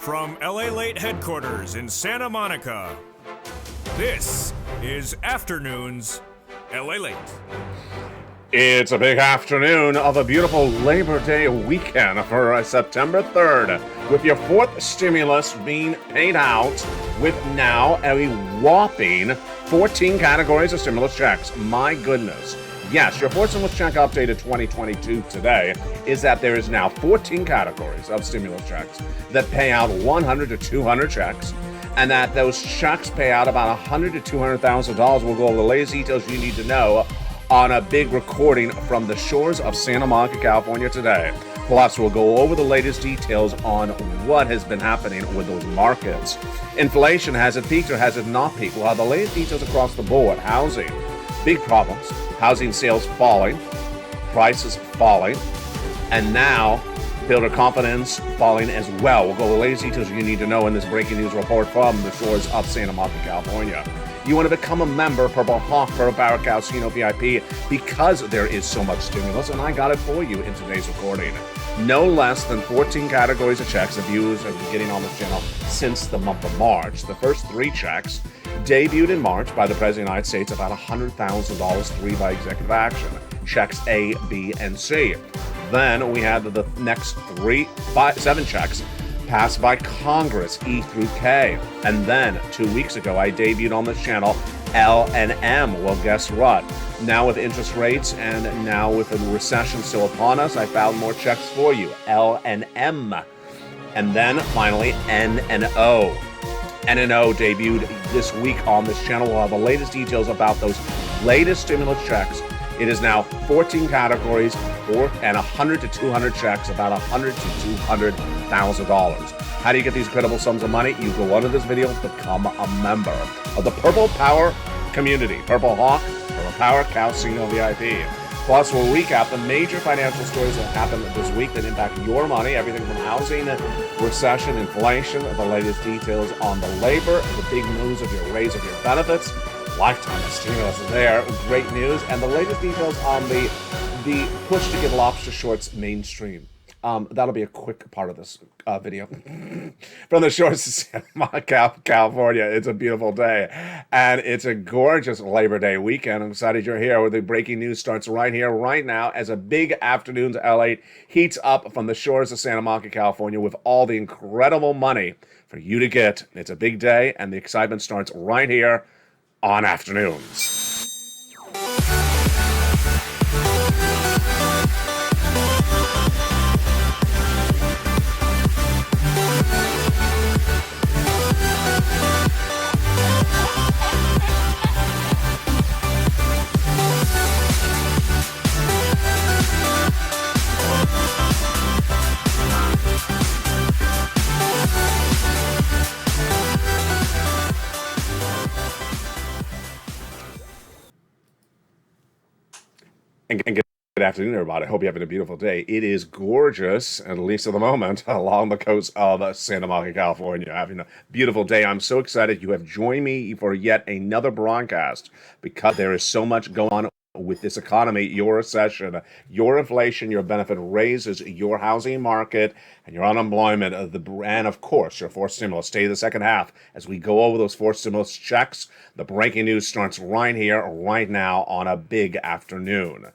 From LALATE headquarters in Santa Monica, this is Afternoons LALATE. It's a big afternoon of a beautiful Labor Day weekend for September 3rd, with your fourth stimulus being paid out with now a whopping 14 categories of stimulus checks. My goodness. Yes, your fourth stimulus check updated 2022 today is that there is now 14 categories of stimulus checks that pay out 100 to 200 checks, and that those checks pay out about $100 to $200,000. We'll go over the latest details you need to know on a big recording from the shores of Santa Monica, California today. Plus, we'll go over the latest details on what has been happening with those markets. Inflation, has it peaked or has it not peaked? We'll have the latest details across the board. Housing, big problems. Housing sales falling, prices falling, and now builder confidence falling as well. We'll go over the latest details you need to know in this breaking news report from the shores of Santa Monica, California. You want to become a member, Purple Hawk, Purple Power Casino VIP, because there is so much stimulus, and I got it for you in today's recording. No less than 14 categories of checks that viewers have been getting on this channel since the month of March. The first three checks debuted in March by the President of the United States, about $100,000, three by executive action. Checks A, B, and C. Then we had the next seven checks passed by Congress, E through K. And then 2 weeks ago, I debuted on this channel L and M. Well, guess what? Now with interest rates and now with a recession still upon us, I found more checks for you, L and M. And then finally, N and O. N and O debuted this week on this channel. We'll have the latest details about those latest stimulus checks. It is now 14 categories and 100 to 200 checks, about $100 to $200,000. How do you get these incredible sums of money? You go under this video, become a member of the Purple Power community. Purple Hawk, Purple Power Casino VIP. Plus, we'll recap the major financial stories that happened this week that impact your money, everything from housing, recession, inflation, the latest details on the labor, the big news of your raise of your benefits, lifetime stimulus there, great news, and the latest details on the push to get lobster shorts mainstream. That'll be a quick part of this video. From the shores of Santa Monica, California, it's a beautiful day, and it's a gorgeous Labor Day weekend. I'm excited you're here, where the breaking news starts right here, right now, as a big afternoon's LA heats up from the shores of Santa Monica, California, with all the incredible money for you to get. It's a big day, and the excitement starts right here on Afternoons. And good afternoon, everybody. I hope you're having a beautiful day. It is gorgeous, at least at the moment, along the coast of Santa Monica, California. Having a beautiful day. I'm so excited you have joined me for yet another broadcast, because there is so much going on with this economy, your recession, your inflation, your benefit raises, your housing market, and your unemployment, and of course, your fourth stimulus. Stay the second half as we go over those fourth stimulus checks. The breaking news starts right here, right now, on a big afternoon.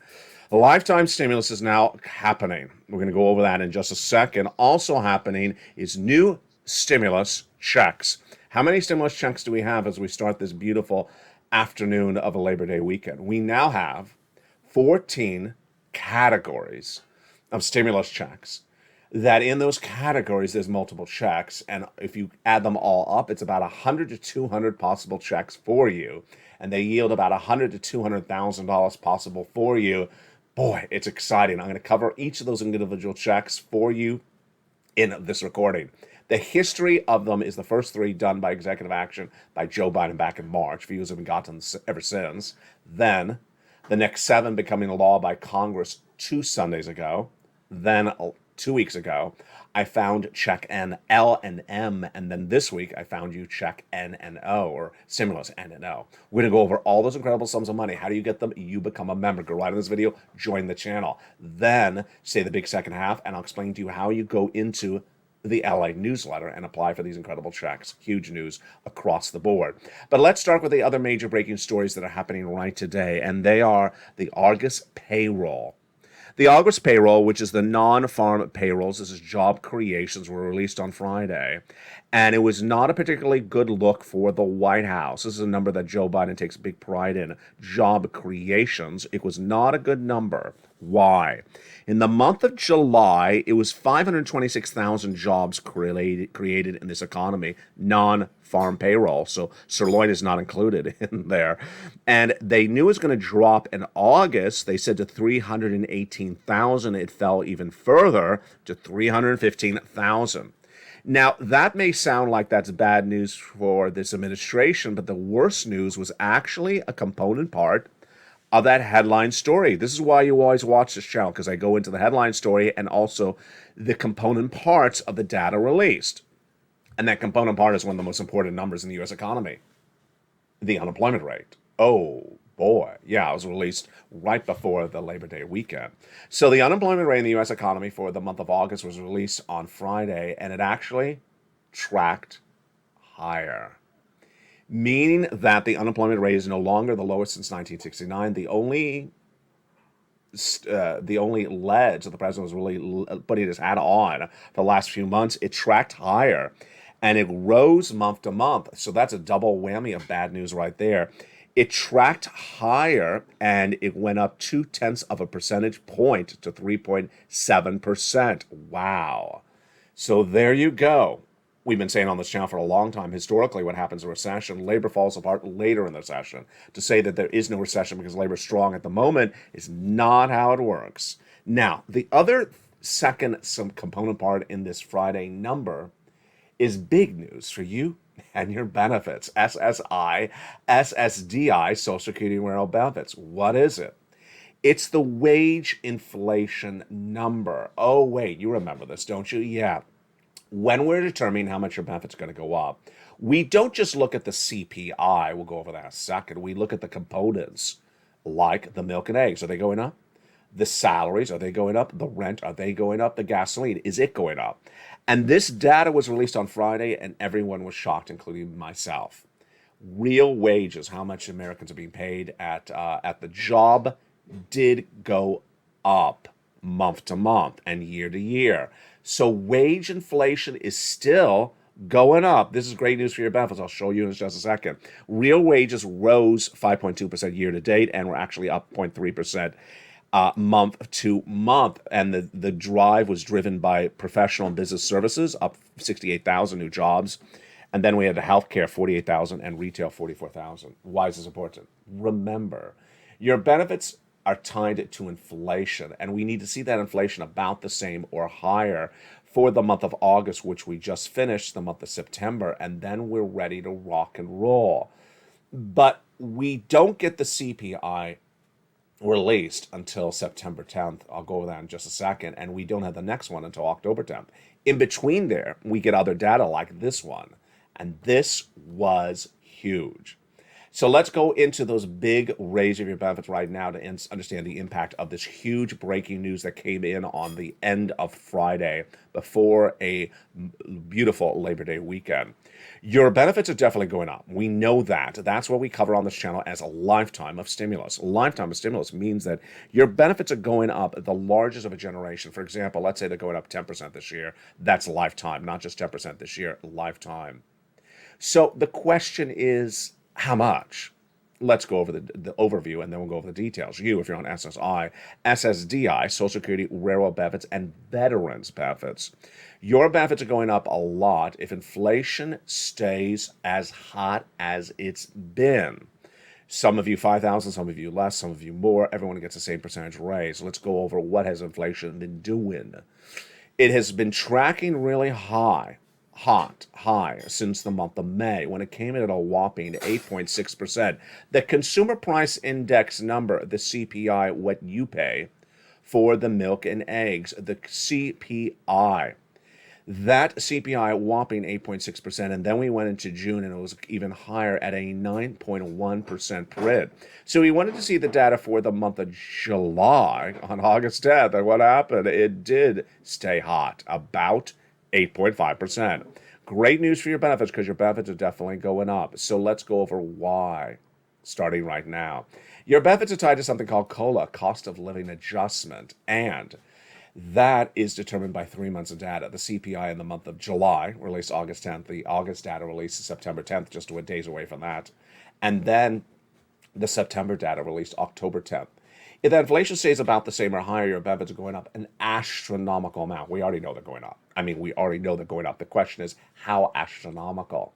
The lifetime stimulus is now happening. We're going to go over that in just a second. Also happening is new stimulus checks. How many stimulus checks do we have as we start this beautiful afternoon of a Labor Day weekend? We now have 14 categories of stimulus checks. That in those categories, there's multiple checks, and if you add them all up, it's about 100 to 200 possible checks for you, and they yield about $100 to $200,000 possible for you. Boy, it's exciting. I'm going to cover each of those individual checks for you in this recording. The history of them is the first three done by executive action by Joe Biden back in March. Views have been gotten ever since. Then the next seven becoming law by Congress 2 Sundays ago. Then 2 weeks ago, I found check N, L, and M, and then this week I found you check N and O, or stimulus N and O. We're going to go over all those incredible sums of money. How do you get them? You become a member. Go right in this video, join the channel. Then say the big second half, and I'll explain to you how you go into the LA newsletter and apply for these incredible checks. Huge news across the board. But let's start with the other major breaking stories that are happening right today, and they are the August payroll. The August payroll, which is the non-farm payrolls, this is job creations, were released on Friday. And it was not a particularly good look for the White House. This is a number that Joe Biden takes big pride in. Job creations. It was not a good number. Why? In the month of July, it was 526,000 jobs created in this economy, non-farm payroll. So sirloin is not included in there. And they knew it was going to drop in August. They said to 318,000. It fell even further to 315,000. Now, that may sound like that's bad news for this administration, but the worst news was actually a component part of that headline story. This is why you always watch this channel, because I go into the headline story and also the component parts of the data released. And that component part is one of the most important numbers in the U.S. economy, the unemployment rate. Oh, boy. Yeah, it was released right before the Labor Day weekend. So the unemployment rate in the U.S. economy for the month of August was released on Friday, and it actually tracked higher, meaning that the unemployment rate is no longer the lowest since 1969. The only ledge that the president was really putting his hat on for the last few months, it tracked higher, and it rose month to month. So that's a double whammy of bad news right there. It tracked higher, and it went up 0.2 of a percentage point to 3.7%. Wow. So there you go. We've been saying on this channel for a long time, historically, what happens in a recession, labor falls apart later in the recession. To say that there is no recession because labor is strong at the moment is not how it works. Now, the other some component part in this Friday number is big news for you and your benefits. SSI, SSDI, Social Security and Rural Benefits. What is it? It's the wage inflation number. Oh, wait, you remember this, don't you? Yeah. When we're determining how much your benefit's going to go up, we don't just look at the CPI. We'll go over that in a second. We look at the components, like the milk and eggs. Are they going up? The salaries, are they going up? The rent, are they going up? The gasoline, is it going up? And this data was released on Friday, and everyone was shocked, including myself. Real wages, how much Americans are being paid at the job, did go up month to month and year to year. So wage inflation is still going up. This is great news for your benefits. I'll show you in just a second. Real wages rose 5.2% year to date, and we're actually up 0.3% month to month. And the drive was driven by professional and business services, up 68,000 new jobs. And then we had the healthcare, 48,000, and retail, 44,000. Why is this important? Remember, your benefits are tied to inflation, and we need to see that inflation about the same or higher for the month of August, which we just finished, the month of September, and then we're ready to rock and roll. But we don't get the CPI released until September 10th. I'll go over that in just a second. And we don't have the next one until October 10th. In between there, we get other data like this one. And this was huge. So let's go into those big raise of your benefits right now to understand the impact of this huge breaking news that came in on the end of Friday before a beautiful Labor Day weekend. Your benefits are definitely going up. We know that. That's what we cover on this channel as a lifetime of stimulus. A lifetime of stimulus means that your benefits are going up the largest of a generation. For example, let's say they're going up 10% this year. That's lifetime, not just 10% this year, lifetime. So the question is, how much? Let's go over the overview, and then we'll go over the details. You, if you're on SSI, SSDI, Social Security, Railroad benefits, and Veterans benefits, your benefits are going up a lot if inflation stays as hot as it's been. Some of you 5,000, some of you less, some of you more. Everyone gets the same percentage raise. Let's go over what has inflation been doing. It has been tracking really high since the month of May, when it came in at a whopping 8.6%. The Consumer Price Index number, the CPI, what you pay for the milk and eggs, the CPI, that CPI whopping 8.6%, and then we went into June and it was even higher at a 9.1% print. So we wanted to see the data for the month of July on August 10th, and what happened? It did stay hot, about 8.5%. Great news for your benefits because your benefits are definitely going up. So let's go over why, starting right now. Your benefits are tied to something called COLA, cost of living adjustment, and that is determined by 3 months of data. The CPI in the month of July, released August 10th. The August data released September 10th, just 2 days away from that. And then the September data released October 10th. If the inflation stays about the same or higher, your benefits are going up an astronomical amount. We already know they're going up. We already know they're going up. The question is, how astronomical?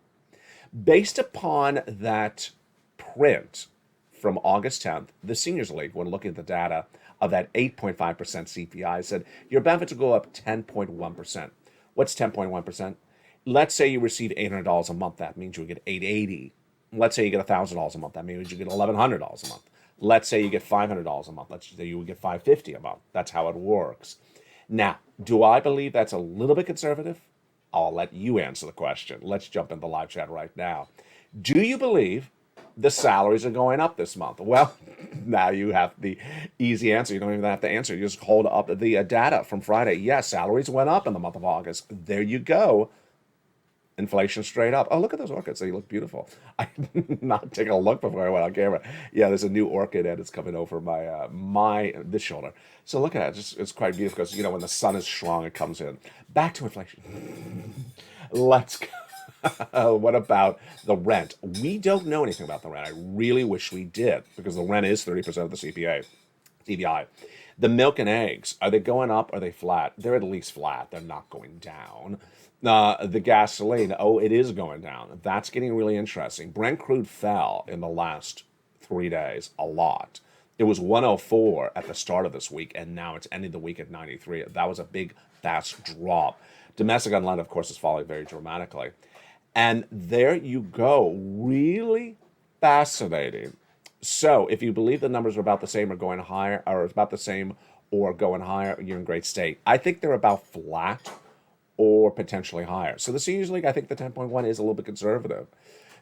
Based upon that print from August 10th, the Seniors League, when looking at the data of that 8.5% CPI, said your benefits will go up 10.1%. What's 10.1%? Let's say you receive $800 a month. That means you get $880. Let's say you get $1,000 a month. That means you get $1,100 a month. Let's say you get $500 a month. Let's say you would get $550 a month. That's how it works. Now, do I believe that's a little bit conservative? I'll let you answer the question. Let's jump into the live chat right now. Do you believe the salaries are going up this month? Well, now you have the easy answer. You don't even have to answer. You just hold up the data from Friday. Yes, salaries went up in the month of August. There you go. Inflation straight up. Oh, look at those orchids. They look beautiful. I'm not taking a look before I went on camera. Yeah, there's a new orchid and it's coming over my this shoulder. So look at it. It's quite beautiful because, when the sun is strong, it comes in. Back to inflation. Let's go. What about the rent? We don't know anything about the rent. I really wish we did because the rent is 30% of the CPI. The milk and eggs, are they going up? Or are they flat? They're at least flat. They're not going down. The gasoline, it is going down. That's getting really interesting. Brent crude fell in the last 3 days a lot. It was 104 at the start of this week, and now it's ending the week at 93. That was a big, fast drop. Domestic unleaded, of course, is falling very dramatically. And there you go. Really fascinating. So if you believe the numbers are about the same or going higher, or about the same or going higher, you're in great state. I think they're about flat or potentially higher. So the Seniors League, I think the 10.1 is a little bit conservative.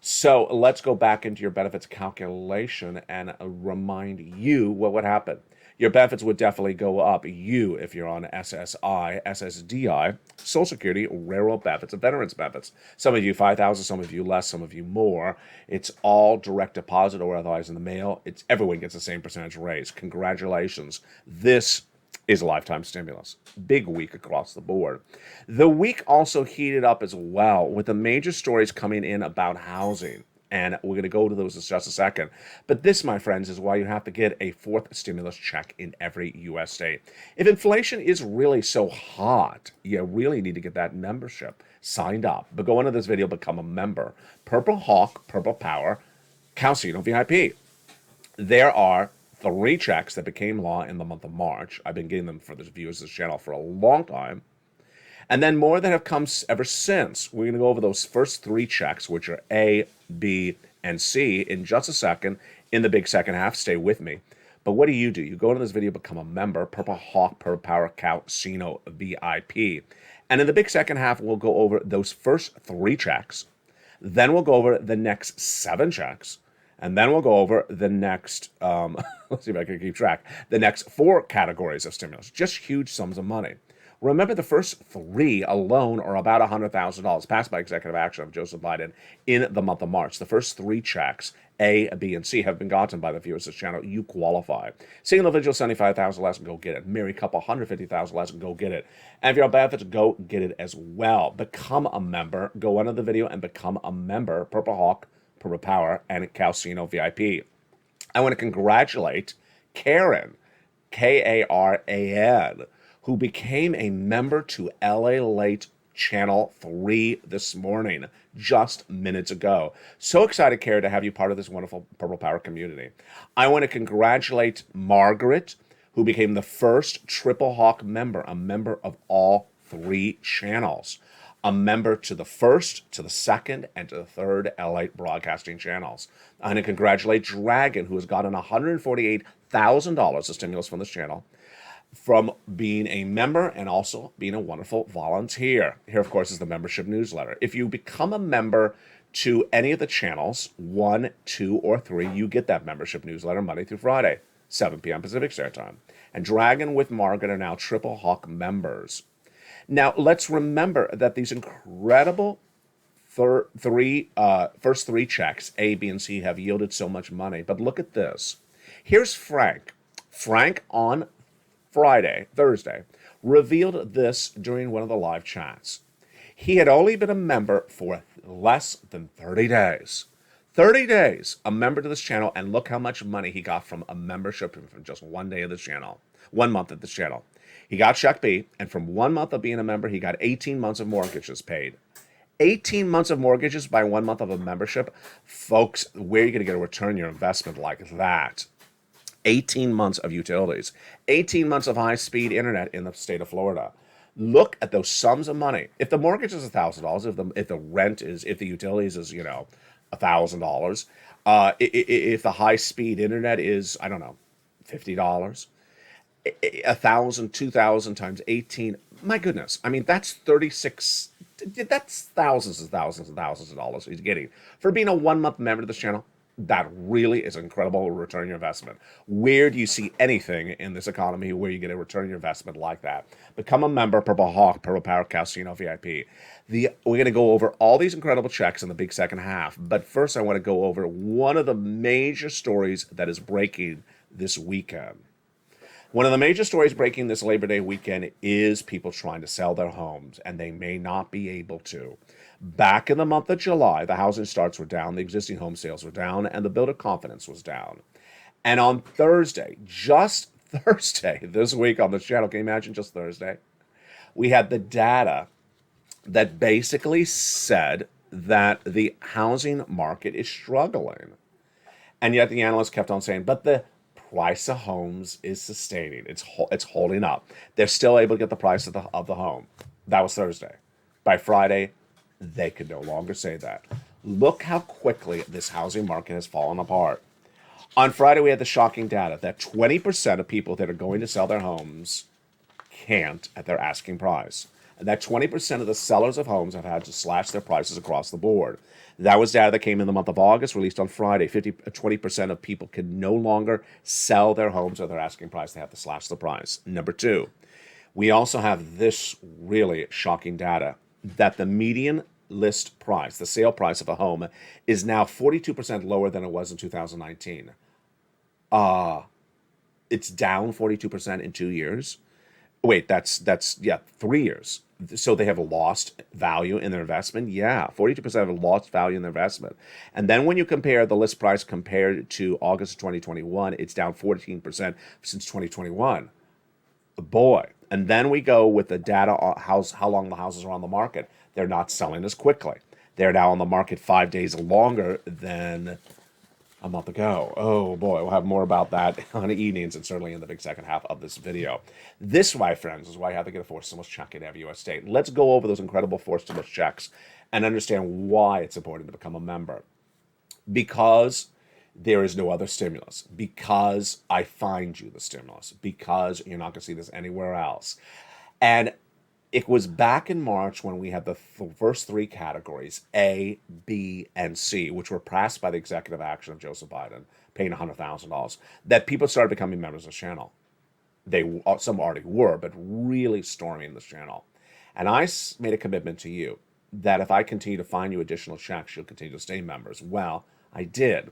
So let's go back into your benefits calculation and remind you what would happen. Your benefits would definitely go up. If you're on SSI, SSDI, Social Security, railroad benefits, and veterans benefits. Some of you 5,000, some of you less, some of you more. It's all direct deposit or otherwise in the mail. Everyone gets the same percentage raise. Congratulations. This is a lifetime stimulus. Big week across the board. The week also heated up as well with the major stories coming in about housing. And we're going to go to those in just a second. But this, my friends, is why you have to get a fourth stimulus check in every U.S. state. If inflation is really so hot, you really need to get that membership signed up. But go into this video, become a member. Purple Hawk, Purple Power, Calcino VIP. There are 3 checks that became law in the month of March. I've been getting them for the viewers of this channel for a long time. And then more that have come ever since. We're going to go over those first 3 checks, which are A, B, and C, in just a second in the big second half. Stay with me. But what do? You go into this video, become a member, Purple Hawk, Purple Power, Calcino VIP. And in the big second half, we'll go over those first 3 checks. Then we'll go over the next 7 checks. And then we'll go over the next, let's see if I can keep track, the next 4 categories of stimulus. Just huge sums of money. Remember, the first 3 alone are about $100,000 passed by executive action of Joseph Biden in the month of March. The first 3 checks, A, B, and C, have been gotten by the viewers of this channel. You qualify. Single individual, $75,000 less, go get it. Married couple, $150,000 less, go get it. And if you're on benefits, go get it as well. Become a member. Go under the video and become a member. Purple Hawk, Purple Power, and Calcino VIP. I want to congratulate Karen, Karan, who became a member to LALATE Channel 3 this morning, just minutes ago. So excited, Karen, to have you part of this wonderful Purple Power community. I want to congratulate Margaret, who became the first Triple Hawk member, a member of all 3 channels. A member to the first, to the second, and to the third LA broadcasting channels. I want to congratulate Dragon, who has gotten $148,000 of stimulus from this channel, from being a member and also being a wonderful volunteer. Here, of course, is the membership newsletter. If you become a member to any of the channels, 1, 2, or 3, you get that membership newsletter Monday through Friday, 7 p.m. Pacific Standard Time. And Dragon with Margaret are now Triple Hawk members. Now, let's remember that these incredible first three checks, A, B, and C, have yielded so much money. But look at this. Here's Frank. Frank on Thursday, revealed this during one of the live chats. He had only been a member for less than 30 days. 30 days, a member to this channel, and look how much money he got from a membership from just 1 day of this channel, 1 month at this channel. He got check B, and from 1 month of being a member, he got 18 months of mortgages paid. 18 months of mortgages by 1 month of a membership. Folks, where are you going to get a return on your investment like that? 18 months of utilities. 18 months of high-speed internet in the state of Florida. Look at those sums of money. If the mortgage is $1,000, if the rent is, if the utilities is, $1,000, if the high-speed internet is, I don't know, $50, 1,000, 2,000 times 18. My goodness. I mean, that's 36. That's thousands and thousands and thousands of dollars he's getting for being a 1 month member of this channel. That really is an incredible return on your investment. Where do you see anything in this economy where you get a return on your investment like that? Become a member, Purple Hawk, Purple Power Casino VIP. We're going to go over all these incredible checks in the big second half. But first, I want to go over one of the major stories that is breaking this weekend. One of the major stories breaking this Labor Day weekend is people trying to sell their homes, and they may not be able to. Back in the month of July, the housing starts were down, the existing home sales were down, and the builder confidence was down. And on Thursday, just Thursday, this week on this channel, can you imagine just Thursday? We had the data that basically said that the housing market is struggling. And yet the analysts kept on saying, but the price of homes is sustaining. It's holding up. They're still able to get the price of the home. That was Thursday. By Friday, they could no longer say that. Look how quickly this housing market has fallen apart. On Friday, we had the shocking data that 20% of people that are going to sell their homes can't at their asking price. And that 20% of the sellers of homes have had to slash their prices across the board. That was data that came in the month of August, released on Friday. 20% of people can no longer sell their homes at their asking price. They have to slash the price. Number two, we also have this really shocking data that the median list price, the sale price of a home, is now 42% lower than it was in 2019. It's down 42% in 2 years. Wait, that's 3 years. So they have lost value in their investment? Yeah, 42% have lost value in their investment. And then when you compare the list price compared to August of 2021, it's down 14% since 2021. Boy. And then we go with the data on how long the houses are on the market. They're not selling as quickly. They're now on the market 5 days longer than a month ago. Oh boy, we'll have more about that on the evenings and certainly in the big second half of this video. This, my friends, is why you have to get a forced stimulus check in every U.S. state. Let's go over those incredible forced stimulus checks and understand why it's important to become a member. Because there is no other stimulus, because I find you the stimulus, because you're not going to see this anywhere else. And it was back in March when we had the first three categories, A, B, and C, which were passed by the executive action of Joseph Biden, paying $100,000, that people started becoming members of this channel. Some already were, but really storming this channel. And I made a commitment to you that if I continue to find you additional checks, you'll continue to stay members. Well, I did.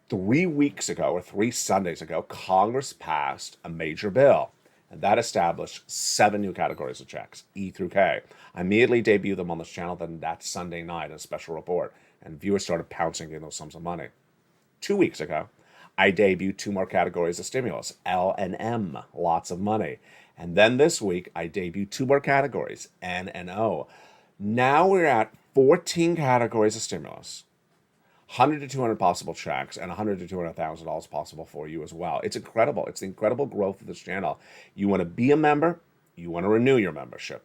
3 weeks ago, or 3 Sundays ago, Congress passed a major bill, and that established 7 new categories of checks, E through K. I immediately debuted them on this channel then that Sunday night in a special report, and viewers started pouncing in those sums of money. 2 weeks ago, I debuted 2 more categories of stimulus, L and M, lots of money. And then this week, I debuted 2 more categories, N and O. Now we're at 14 categories of stimulus, 100 to 200 possible checks, and $100 to $200,000 possible for you as well. It's incredible. It's the incredible growth of this channel. You want to be a member, you want to renew your membership.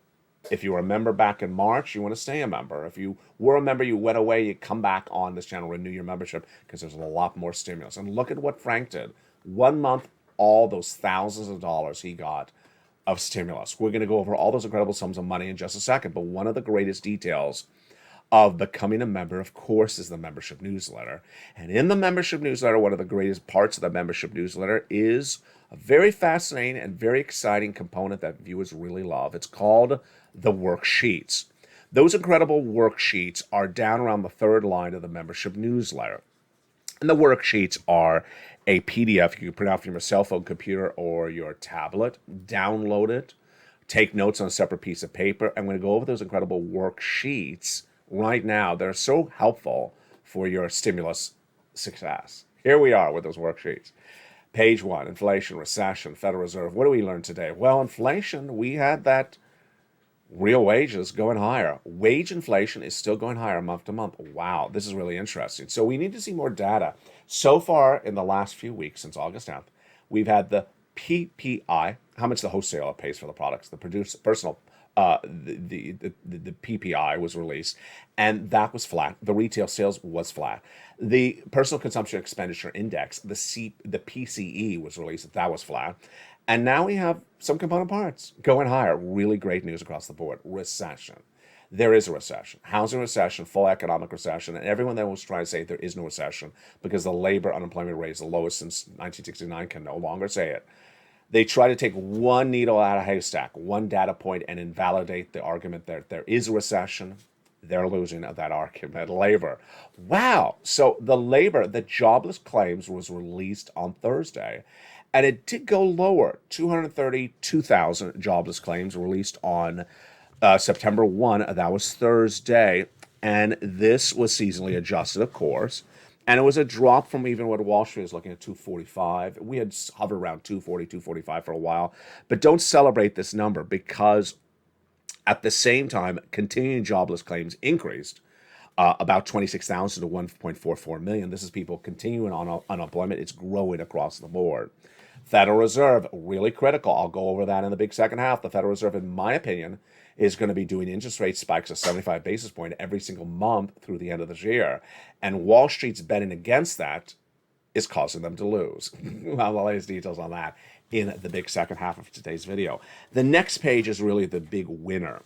If you were a member back in March, you want to stay a member. If you were a member, you went away, you come back on this channel, renew your membership, because there's a lot more stimulus. And look at what Frank did. 1 month, all those thousands of dollars he got of stimulus. We're going to go over all those incredible sums of money in just a second, but one of the greatest details of becoming a member, of course, is the membership newsletter. And in the membership newsletter, one of the greatest parts of the membership newsletter is a very fascinating and very exciting component that viewers really love. It's called the worksheets. Those incredible worksheets are down around the third line of the membership newsletter. And the worksheets are a PDF you can print out from your cell phone computer or your tablet, download it, take notes on a separate piece of paper. I'm going to go over those incredible worksheets right now that are so helpful for your stimulus success. Here we are with those worksheets. Page 1, inflation, recession, Federal Reserve. What do we learn today? Well, inflation, we had that real wages going higher. Wage inflation is still going higher month to month. Wow, this is really interesting. So we need to see more data. So far in the last few weeks, since August 10th, we've had the PPI, how much the wholesaler pays for the products, the the PPI was released, and that was flat. The retail sales was flat. The personal consumption expenditure index, the PCE was released, that was flat. And now we have some component parts going higher. Really great news across the board. Recession. There is a recession. Housing recession, full economic recession, and everyone that was trying to say there is no recession because the labor unemployment rate is the lowest since 1969 can no longer say it. They try to take one needle out of a haystack, one data point, and invalidate the argument that there is a recession. They're losing that argument. Labor. Wow. So the jobless claims was released on Thursday, and it did go lower. 232,000 jobless claims released on September 1. That was Thursday, and this was seasonally adjusted, of course. And it was a drop from even what Wall Street is looking at 245. We had hovered around 240, 245 for a while. But don't celebrate this number because at the same time, continuing jobless claims increased about 26,000 to 1.44 million. This is people continuing on unemployment. It's growing across the board. Federal Reserve, really critical. I'll go over that in the big second half. The Federal Reserve, in my opinion, is going to be doing interest rate spikes of 75 basis points every single month through the end of this year. And Wall Street's betting against that is causing them to lose. Well, the latest details on that in the big second half of today's video. The next page is really the big winner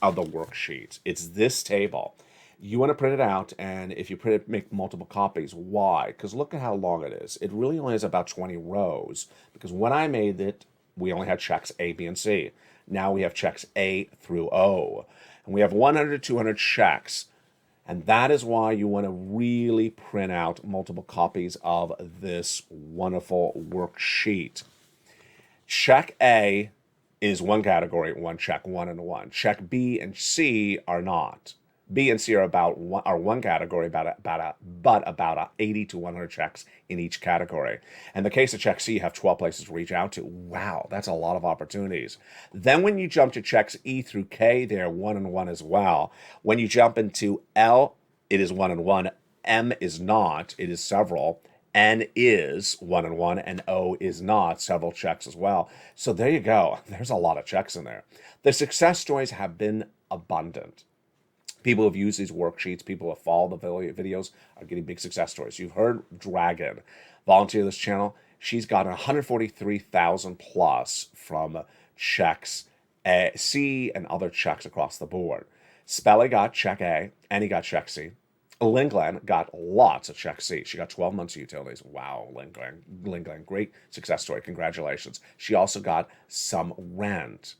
of the worksheet. It's this table. You want to print it out, and if you print it, make multiple copies. Why? Because look at how long it is. It really only has about 20 rows, because when I made it, we only had checks A, B, and C. Now we have checks A through O. And we have 100 to 200 checks. And that is why you want to really print out multiple copies of this wonderful worksheet. Check A is one category, one check, 1 and 1. Check B and C are not. B and C are one category, about 80 to 100 checks in each category. In the case of check C, you have 12 places to reach out to. Wow, that's a lot of opportunities. Then when you jump to checks E through K, they're 1 and 1 as well. When you jump into L, it is 1 and 1. M is not, it is several. N is 1 and 1, and O is not, several checks as well. So there you go. There's a lot of checks in there. The success stories have been abundant. People have used these worksheets. People have followed the videos are getting big success stories. You've heard Dragon volunteer this channel. She's gotten 143,000 plus from checks C and other checks across the board. Spelly got check A, and he got check C. Lingland got lots of check C. She got 12 months of utilities. Wow, Lingland, great success story. Congratulations. She also got some rent.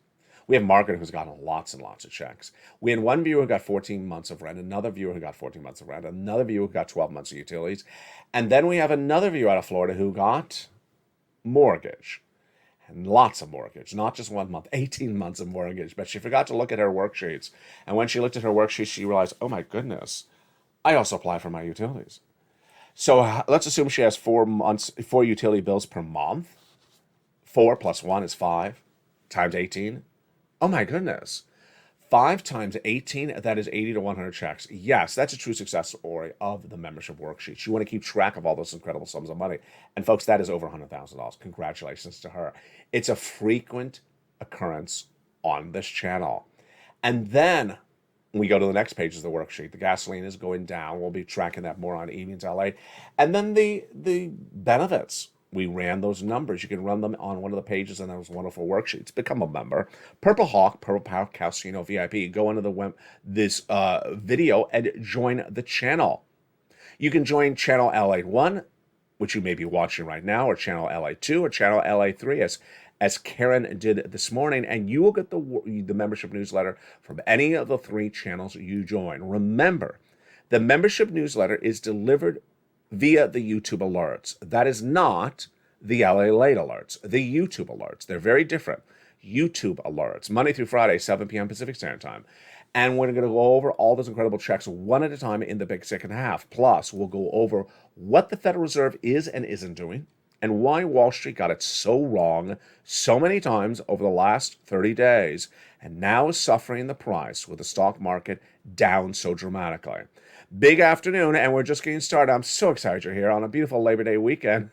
We have Margaret, who's gotten lots and lots of checks. We had one viewer who got 14 months of rent, another viewer who got 14 months of rent, another viewer who got 12 months of utilities, and then we have another viewer out of Florida who got mortgage. And lots of mortgage, not just 1 month, 18 months of mortgage. But she forgot to look at her worksheets. And when she looked at her worksheets, she realized, oh my goodness, I also apply for my utilities. So let's assume she has 4 utility bills per month. 4 plus 1 is 5 times 18. Oh my goodness. 5 times 18, that is 80 to 100 checks. Yes, that's a true success story of the membership worksheets. You want to keep track of all those incredible sums of money. And folks, that is over $100,000. Congratulations to her. It's a frequent occurrence on this channel. And then we go to the next page of the worksheet. The gasoline is going down. We'll be tracking that more on Evenings LA. And then the benefits. We ran those numbers. You can run them on one of the pages in those wonderful worksheets. Become a member. Purple Hawk, Purple Power Casino VIP. Go into this video and join the channel. You can join channel LA1, which you may be watching right now, or channel LA2, or channel LA3, as Karen did this morning, and you will get the membership newsletter from any of the 3 channels you join. Remember, the membership newsletter is delivered via the YouTube alerts. That is not the LALATE alerts, the YouTube alerts. They're very different. YouTube alerts, Monday through Friday, 7 p.m. Pacific Standard Time. And we're going to go over all those incredible checks one at a time in the big second half. Plus, we'll go over what the Federal Reserve is and isn't doing, and why Wall Street got it so wrong so many times over the last 30 days, and now is suffering the price with the stock market down so dramatically. Big afternoon, and we're just getting started. I'm so excited you're here on a beautiful Labor Day weekend.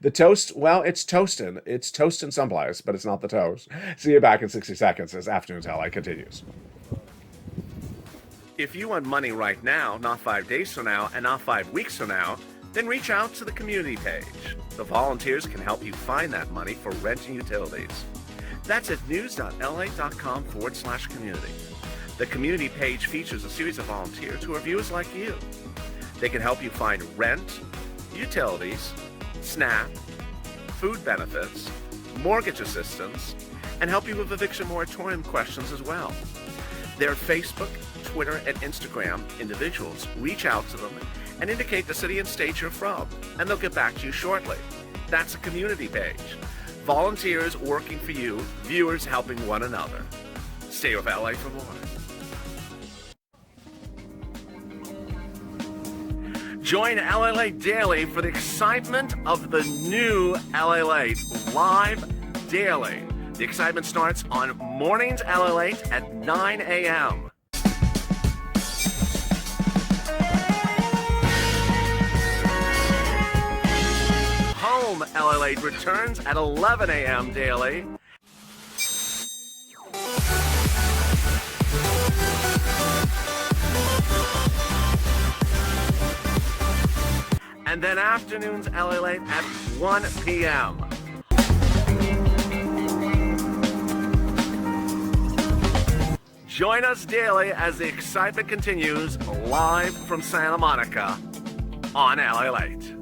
The toast, well, it's toasting. It's toasting someplace, but it's not the toast. See you back in 60 seconds as Afternoons LA continues. If you want money right now, not 5 days from now, and not 5 weeks from now, then reach out to the community page. The volunteers can help you find that money for rent and utilities. That's at news.la.com/community. The community page features a series of volunteers who are viewers like you. They can help you find rent, utilities, SNAP, food benefits, mortgage assistance, and help you with eviction moratorium questions as well. Their Facebook, Twitter, and Instagram individuals reach out to them and indicate the city and state you're from, and they'll get back to you shortly. That's a community page. Volunteers working for you, viewers helping one another. Stay with LA for more. Join LALATE Daily for the excitement of the new LALATE live daily. The excitement starts on mornings LALATE at 9 a.m. Home LALATE returns at 11 a.m. daily. And then afternoons LALATE at 1 p.m. Join us daily as the excitement continues live from Santa Monica on LALATE.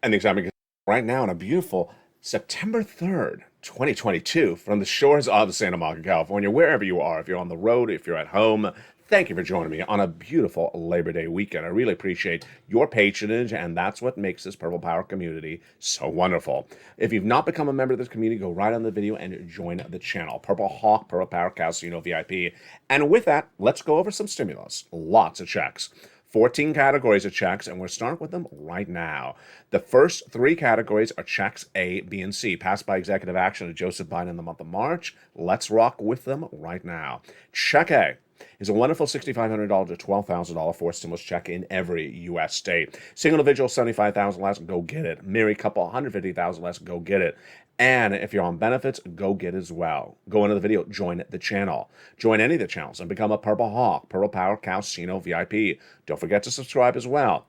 And the excitement is right now on a beautiful September 3rd, 2022, from the shores of Santa Monica, California, wherever you are, if you're on the road, if you're at home. Thank you for joining me on a beautiful Labor Day weekend. I really appreciate your patronage, and that's what makes this Purple Power community so wonderful. If you've not become a member of this community, go right on the video and join the channel. Purple Hawk, Purple Power Casino VIP. And with that, let's go over some stimulus. Lots of checks. 14 categories of checks, and we're starting with them right now. The first 3 categories are checks A, B, and C, passed by executive action of Joseph Biden in the month of March. Let's rock with them right now. Check A is a wonderful $6,500 to $12,000 forced stimulus check in every U.S. state. Single individual, $75,000 less, go get it. Married couple, $150,000 less, go get it. And if you're on benefits, go get it as well. Go into the video, join the channel. Join any of the channels and become a Purple Hawk, Purple Power Casino VIP. Don't forget to subscribe as well.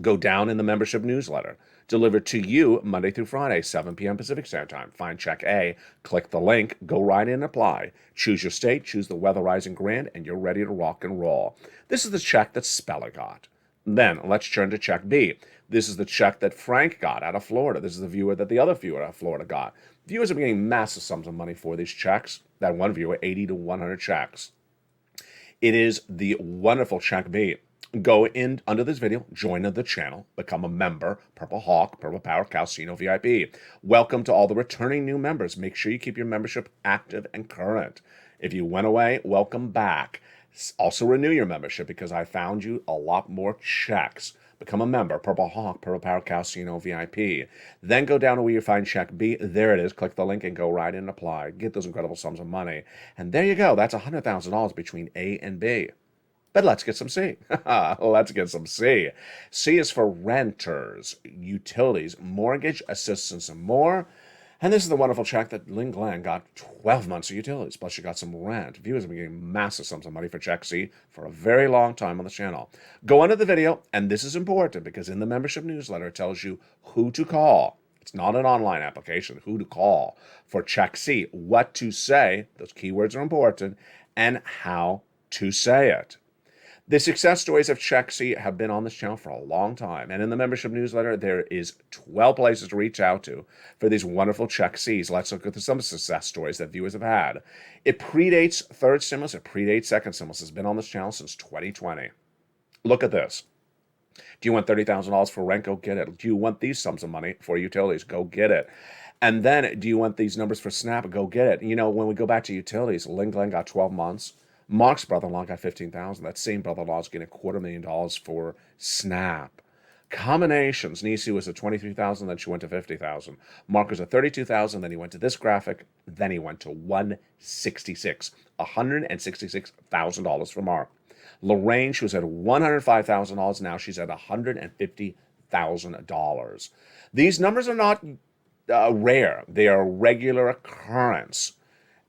Go down in the membership newsletter, delivered to you Monday through Friday, 7 p.m. Pacific Standard Time. Find check A, click the link, go right in and apply. Choose your state, choose the weatherizing grant, and you're ready to rock and roll. This is the check that Speller got. Then let's turn to check B. This is the check that Frank got out of Florida. This is the viewer that the other viewer out of Florida got. Viewers are getting massive sums of money for these checks. That one viewer, 80 to 100 checks. It is the wonderful check B. Go in under this video, join the channel, become a member, Purple Hawk, Purple Power Casino VIP. Welcome to all the returning new members. Make sure you keep your membership active and current. If you went away, welcome back. Also renew your membership because I found you a lot more checks. Become a member, Purple Hawk, Purple Power Casino VIP. Then go down to where you find check B. There it is. Click the link and go right in and apply. Get those incredible sums of money. And there you go. That's $100,000 between A and B. But let's get some C. Let's get some C. C is for renters, utilities, mortgage assistance, and more. And this is the wonderful check that Lynn Glenn got 12 months of utilities, plus she got some rent. Viewers have been getting massive sums of money for Check C for a very long time on the channel. Go under the video, and this is important because in the membership newsletter, it tells you who to call. It's not an online application, who to call for Check C, what to say, those keywords are important, and how to say it. The success stories of Check C have been on this channel for a long time, and in the membership newsletter, there is 12 places to reach out to for these wonderful Check Cs. Let's look at some success stories that viewers have had. It predates third stimulus, it predates second stimulus. It's been on this channel since 2020. Look at this. Do you want $30,000 for rent? Go get it. Do you want these sums of money for utilities? Go get it. And then, do you want these numbers for SNAP? Go get it. You know, when we go back to utilities, Lynn Glenn got 12 months. Mark's brother-in-law got $15,000. That same brother-in-law is getting $250,000 for SNAP. Combinations. Nisi was at $23,000, then she went to $50,000. Mark was at $32,000, then he went to this graphic, then he went to $166,000 for Mark. Lorraine, she was at $105,000. Now she's at $150,000. These numbers are not rare. They are a regular occurrence.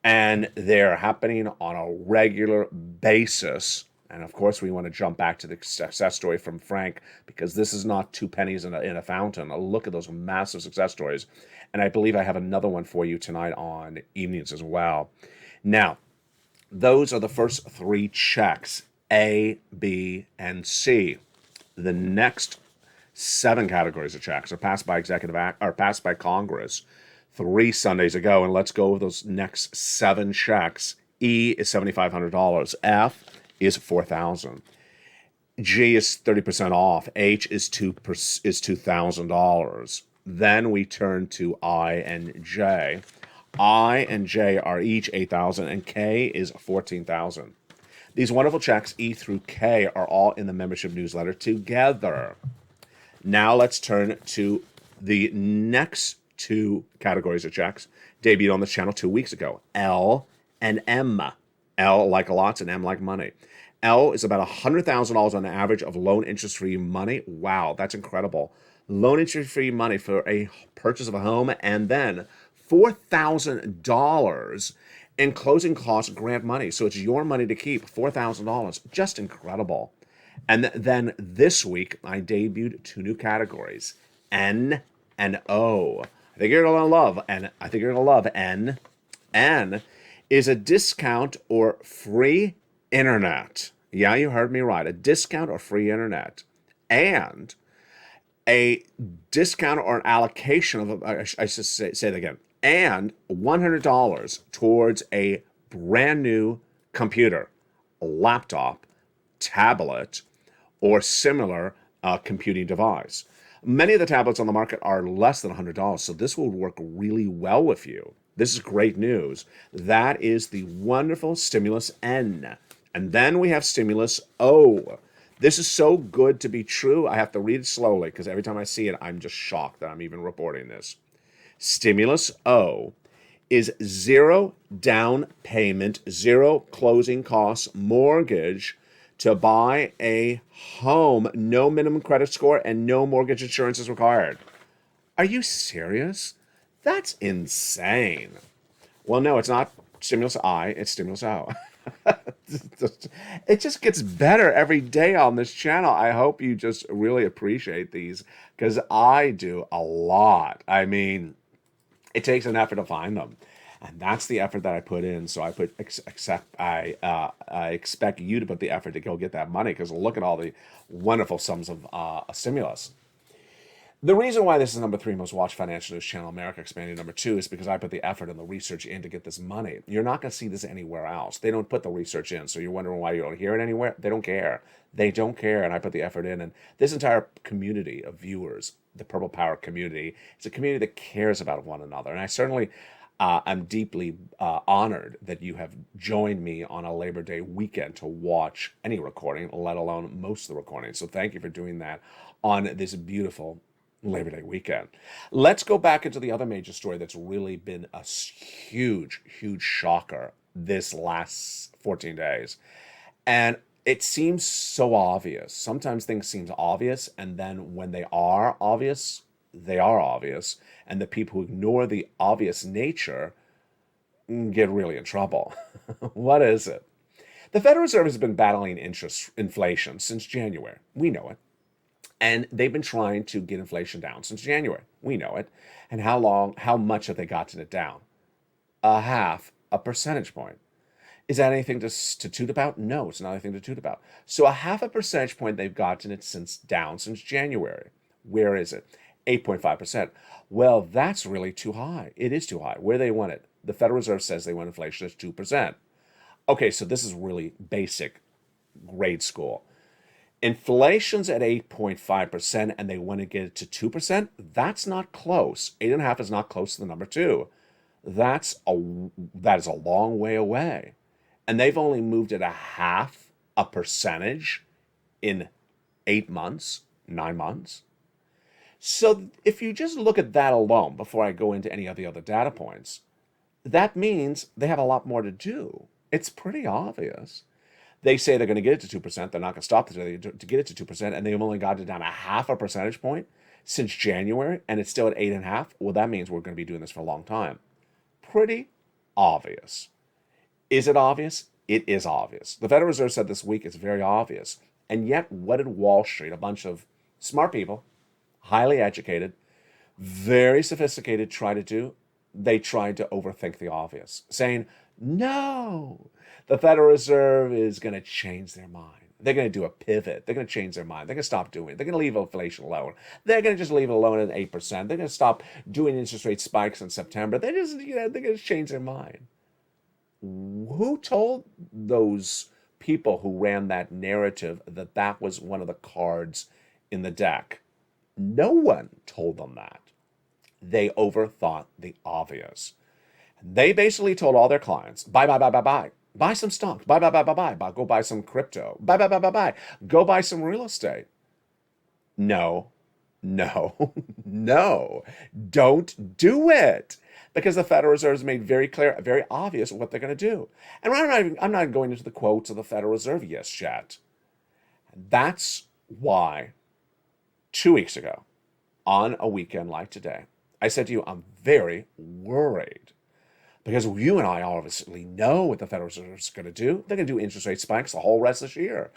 And they're happening on a regular basis. And of course, we want to jump back to the success story from Frank, because this is not two pennies in a fountain. Look at those massive success stories. And I believe I have another one for you tonight on evenings as well. Now, those are the first three checks, A, B, and C. The next 7 categories of checks are passed by passed by Congress 3 Sundays ago, and let's go over those next 7 checks. E is $7,500. F is $4,000. G is 30% off. H is $2,000. Then we turn to I and J. I and J are each $8,000, and K is $14,000. These wonderful checks, E through K, are all in the membership newsletter together. Now let's turn to the next 2 categories of checks debuted on this channel 2 weeks ago. L and M. L like lots and M like money. L is about $100,000 on average of loan interest-free money. Wow, that's incredible. Loan interest-free money for a purchase of a home, and then $4,000 in closing costs grant money. So it's your money to keep, $4,000. Just incredible. And then this week, I debuted 2 new categories, N and O. I think you're gonna love N. N is a discount or free internet. Yeah, you heard me right. A discount or free internet. And a discount or an allocation of, I should say that again, and $100 towards a brand new computer, laptop, tablet, or similar computing device. Many of the tablets on the market are less than $100, so this will work really well with you. This is great news. That is the wonderful stimulus N. And then we have stimulus O. This is so good to be true, I have to read it slowly, because every time I see it, I'm just shocked that I'm even reporting this. Stimulus O is 0 down payment, 0 closing costs mortgage to buy a home, no minimum credit score, and no mortgage insurance is required. Are you serious? That's insane. Well, no, it's not stimulus I, it's stimulus O. It just gets better every day on this channel. I hope you just really appreciate these, because I do a lot. I mean, it takes an effort to find them. And that's the effort that I put in. So I expect you to put the effort to go get that money, because look at all the wonderful sums of stimulus. The reason why this is number 3 most watched financial news channel in America, expanding number 2, is because I put the effort and the research in to get this money. You're not going to see this anywhere else. They don't put the research in. So you're wondering why you don't hear it anywhere? They don't care. They don't care. And I put the effort in. And this entire community of viewers, the Purple Power community, is a community that cares about one another. And I certainly I'm deeply honored that you have joined me on a Labor Day weekend to watch any recording, let alone most of the recordings. So thank you for doing that on this beautiful Labor Day weekend. Let's go back into the other major story that's really been a huge, huge shocker this last 14 days. And it seems so obvious. Sometimes things seem obvious, and then when they are obvious, they are obvious, and the people who ignore the obvious nature get really in trouble. What is it? The Federal Reserve has been battling inflation since January. We know it. And they've been trying to get inflation down since January. We know it. And how much have they gotten it down? A half a percentage point. Is that anything to toot about? No, it's not anything to toot about. So a half a percentage point they've gotten it down since January. Where is it? 8.5%. Well, that's really too high. It is too high. Where they want it? The Federal Reserve says they want inflation at 2%. Okay, so this is really basic grade school. Inflation's at 8.5% and they want to get it to 2%. That's not close. 8.5 is not close to the number 2. That is a long way away. And they've only moved it a half a percentage in 8 months, 9 months. So if you just look at that alone before I go into any of the other data points, that means they have a lot more to do. It's pretty obvious. They say they're going to get it to 2%. They're not going to stop to get it to 2%, and they've only got it down a half a percentage point since January, and it's still at 8.5. Well, that means we're going to be doing this for a long time. Pretty obvious. Is it obvious? It is obvious. The Federal Reserve said this week it's very obvious. And yet, what did Wall Street, a bunch of smart people, highly educated, very sophisticated, try to do? They tried to overthink the obvious, saying, no, the Federal Reserve is going to change their mind. They're going to do a pivot. They're going to change their mind. They're going to stop doing it. They're going to leave inflation alone. They're going to just leave it alone at 8%. They're going to stop doing interest rate spikes in September. They're going to change their mind. Who told those people who ran that narrative that that was one of the cards in the deck? No one told them that. They overthought the obvious. They basically told all their clients, buy. Buy some stocks. Buy. Go buy some crypto. Buy. Go buy some real estate. No. Don't do it. Because the Federal Reserve has made very clear, very obvious what they're going to do. And I'm not going into the quotes of the Federal Reserve yet. That's why 2 weeks ago, on a weekend like today, I said to you, I'm very worried. Because you and I obviously know what the Federal Reserve is going to do. They're going to do interest rate spikes the whole rest of this year.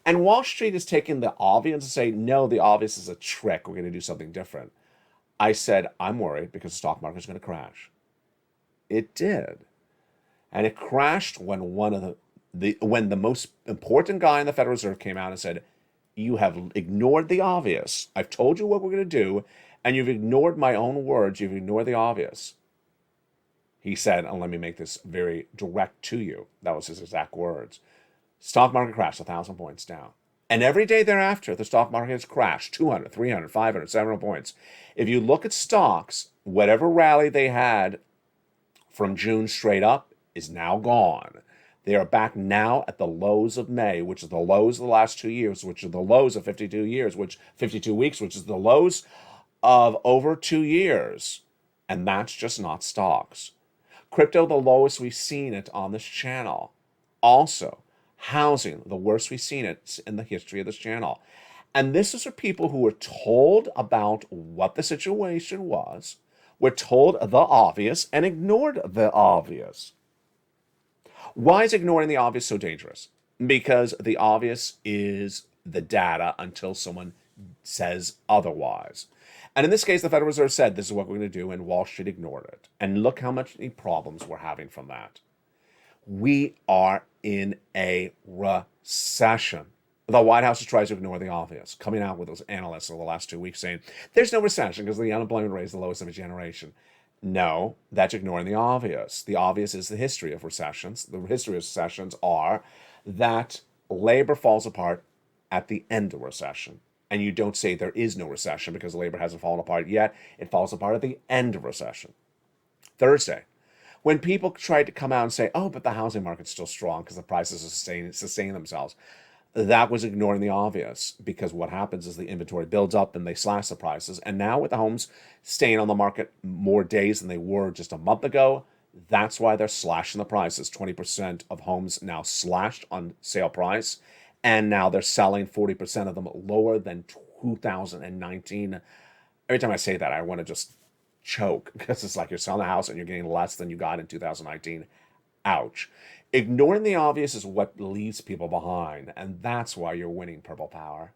And Wall Street is taking the obvious and say, no, the obvious is a trick. We're going to do something different. I said, I'm worried because the stock market is going to crash. It did. And it crashed when when the most important guy in the Federal Reserve came out and said, you have ignored the obvious. I've told you what we're going to do, and you've ignored my own words. You've ignored the obvious. He said, and let me make this very direct to you. That was his exact words. Stock market crashed 1,000 points down. And every day thereafter, the stock market has crashed 200, 300, 500, 700 points. If you look at stocks, whatever rally they had from June straight up is now gone. They are back now at the lows of May, which is the lows of the last 2 years, which are the lows of 52 weeks, which is the lows of over 2 years. And that's just not stocks. Crypto, the lowest we've seen it on this channel. Also, housing, the worst we've seen it in the history of this channel. And this is for people who were told about what the situation was, were told the obvious, and ignored the obvious. Why is ignoring the obvious so dangerous? Because the obvious is the data until someone says otherwise. And in this case, the Federal Reserve said this is what we're going to do, and Wall Street ignored it. And look how many problems we're having from that. We are in a recession. The White House tries to ignore the obvious, coming out with those analysts over the last 2 weeks saying, there's no recession because the unemployment rate is the lowest of a generation. No, that's ignoring the obvious. The obvious is the history of recessions. The history of recessions are that labor falls apart at the end of recession. And you don't say there is no recession because labor hasn't fallen apart yet. It falls apart at the end of recession. Thursday, when people tried to come out and say, oh, but the housing market's still strong because the prices are sustaining themselves, that was ignoring the obvious, because what happens is the inventory builds up and they slash the prices. And now with the homes staying on the market more days than they were just a month ago, that's why they're slashing the prices. 20% of homes now slashed on sale price. And now they're selling 40% of them lower than 2019 Every time I say that, I want to just choke because it's like you're selling a house and you're getting less than you got in 2019. Ouch. Ignoring the obvious is what leaves people behind, and that's why you're winning Purple Power.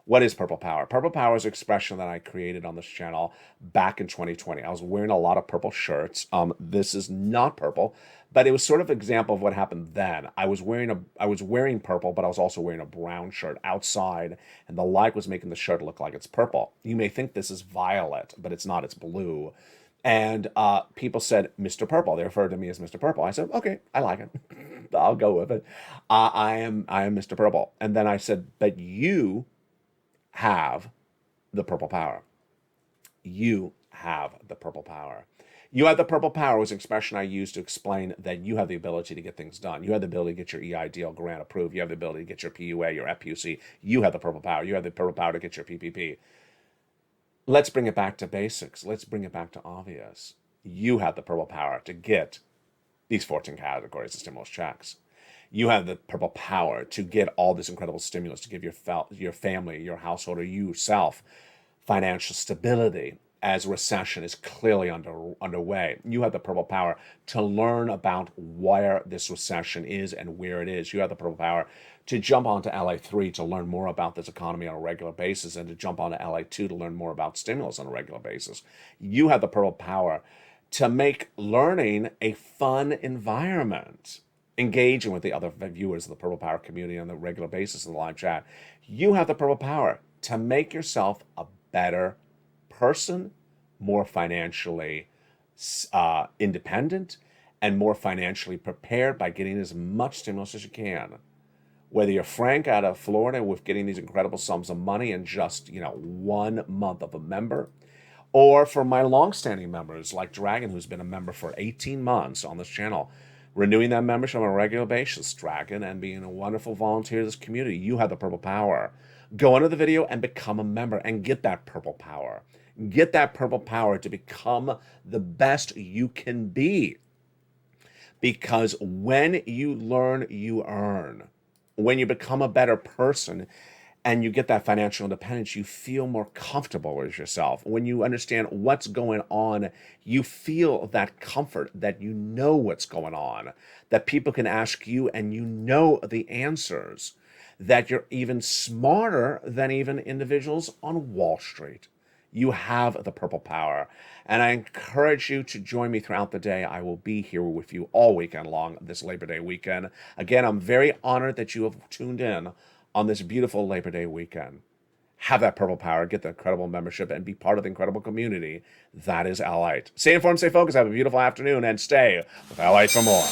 What is Purple Power? Purple Power is an expression that I created on this channel back in 2020. I was wearing a lot of purple shirts. This is not purple, but it was sort of an example of what happened then. I was wearing purple, but I was also wearing a brown shirt outside, and the light was making the shirt look like it's purple. You may think this is violet, but it's not. It's blue. And people said, Mr. Purple. They referred to me as Mr. Purple. I said, okay, I like it. I'll go with it. I am Mr. Purple. And then I said, but you have the purple power. You have the purple power. You have the purple power was an expression I used to explain that you have the ability to get things done. You have the ability to get your EIDL grant approved. You have the ability to get your PUA, your FPUC. You have the purple power. You have the purple power to get your PPP. Let's bring it back to basics. Let's bring it back to obvious. You have the purple power to get these 14 categories of stimulus checks. You have the purple power to get all this incredible stimulus to give your family, your household, or yourself financial stability as recession is clearly underway. You have the purple power to learn about where this recession is and where it is. You have the purple power to jump onto LA3 to learn more about this economy on a regular basis, and to jump onto LA2 to learn more about stimulus on a regular basis. You have the purple power to make learning a fun environment, engaging with the other viewers of the Purple Power community on a regular basis in the live chat. You have the purple power to make yourself a better person, more financially independent, and more financially prepared by getting as much stimulus as you can. Whether you're Frank out of Florida with getting these incredible sums of money in just 1 month of a member, or for my long-standing members like Dragon, who's been a member for 18 months on this channel, renewing that membership on a regular basis, Dragon, and being a wonderful volunteer to this community. You have the purple power. Go under the video and become a member and get that purple power. Get that purple power to become the best you can be. Because when you learn, you earn. When you become a better person and you get that financial independence, you feel more comfortable with yourself. When you understand what's going on, you feel that comfort that you know what's going on, that people can ask you and you know the answers, that you're even smarter than even individuals on Wall Street. You have the purple power. And I encourage you to join me throughout the day. I will be here with you all weekend long this Labor Day weekend. Again, I'm very honored that you have tuned in on this beautiful Labor Day weekend. Have that purple power, get the incredible membership, and be part of the incredible community that is LALATE. Stay informed, stay focused, have a beautiful afternoon, and stay with LALATE for more.